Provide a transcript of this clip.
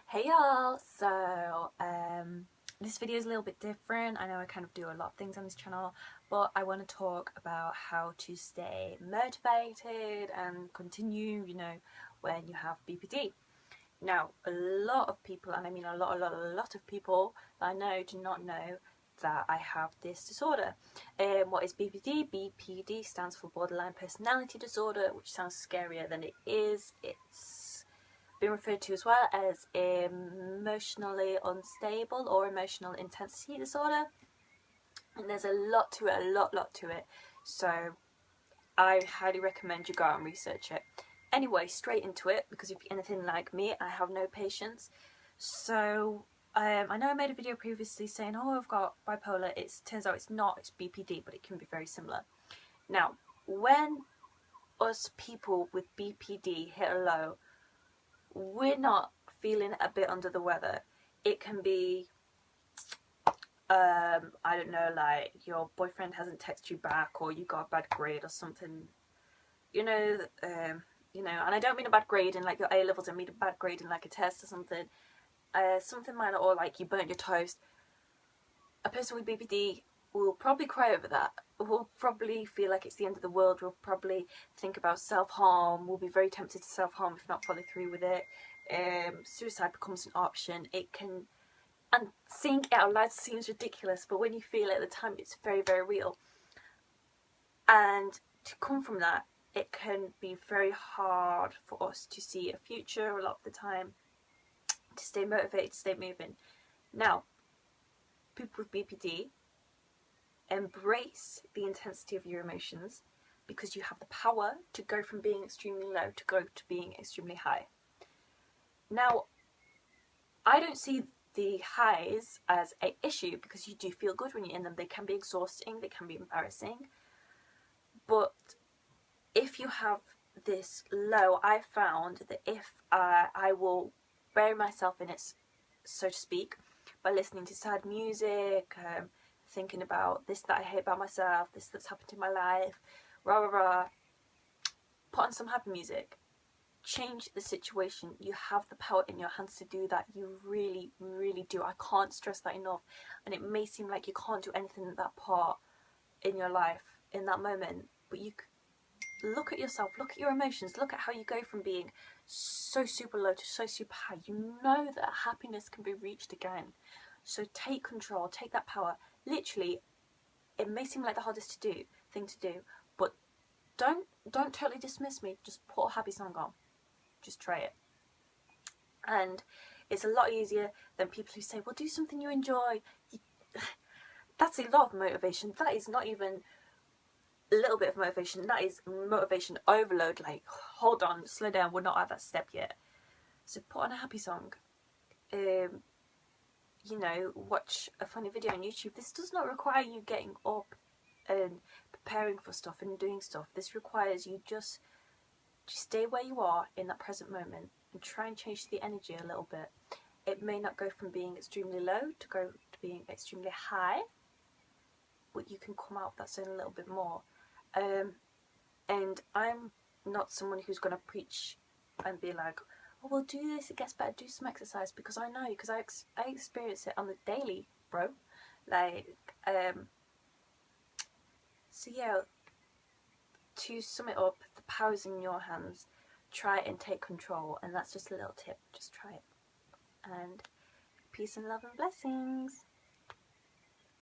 Hey y'all, this video is a little bit different. I know I kind of do a lot of things on this channel, but I want to talk about how to stay motivated and continue, when you have BPD. Now, a lot of people, and I mean a lot of people that I know do not know that I have this disorder. What is BPD? BPD stands for borderline personality disorder, which sounds scarier than it is. It's been referred to as well as emotionally unstable or emotional intensity disorder, and there's a lot to it, a lot to it, so I highly recommend you go out and research it. Anyway, straight into it, because if you're anything like me, I have no patience. So I know I made a video previously saying, oh, I've got bipolar. It turns out it's not, it's BPD, but it can be very similar. Now, when us people with BPD hit a low, we're not feeling a bit under the weather. It can be, I don't know, like your boyfriend hasn't texted you back, or you got a bad grade or something, and I don't mean a bad grade in like your A levels, I mean a bad grade in like a test or something, something minor, or like you burnt your toast. A person with BPD will probably cry over that, will probably feel like it's the end of the world, will probably think about self-harm, will be very tempted to self-harm if not follow through with it. Suicide becomes an option. It can, and saying it out loud seems ridiculous, but when you feel it at the time, it's very, very real. And to come from that, it can be very hard for us to see a future a lot of the time, to stay motivated, to stay moving. Now, people with BPD, embrace the intensity of your emotions, because you have the power to go from being extremely low to go to being extremely high. Now, I don't see the highs as an issue, because you do feel good when you're in them. They can be exhausting, they can be embarrassing, but if you have this low, I found that if I will bury myself in it, so to speak, by listening to sad music, thinking about this that I hate about myself, this that's happened in my life, rah rah rah, put on some happy music, change the situation. You have the power in your hands to do that. You really, really do. I can't stress that enough. And it may seem like you can't do anything at that part in your life in that moment, but you look at yourself, look at your emotions, look at how you go from being so super low to so super high. You know that happiness can be reached again. So take control, take that power. Literally, it may seem like the hardest thing to do, but don't totally dismiss me. Just put a happy song on. Just try it. And it's a lot easier than people who say, well, do something you enjoy. That's a lot of motivation. That is not even a little bit of motivation. That is motivation overload. Like, hold on, slow down, we're not at that step yet. So put on a happy song. Watch a funny video on YouTube. This does not require you getting up and preparing for stuff and doing stuff. This requires you just stay where you are in that present moment and try and change the energy a little bit. It may not go from being extremely low to go to being extremely high, but you can come out of that zone a little bit more. And I'm not someone who's going to preach and be like, oh, well, do this, it gets better, do some exercise, because I know, because I experience it on the daily, bro. So yeah, to sum it up, the power's in your hands. Try and take control, and that's just a little tip. Just try it. And peace and love and blessings.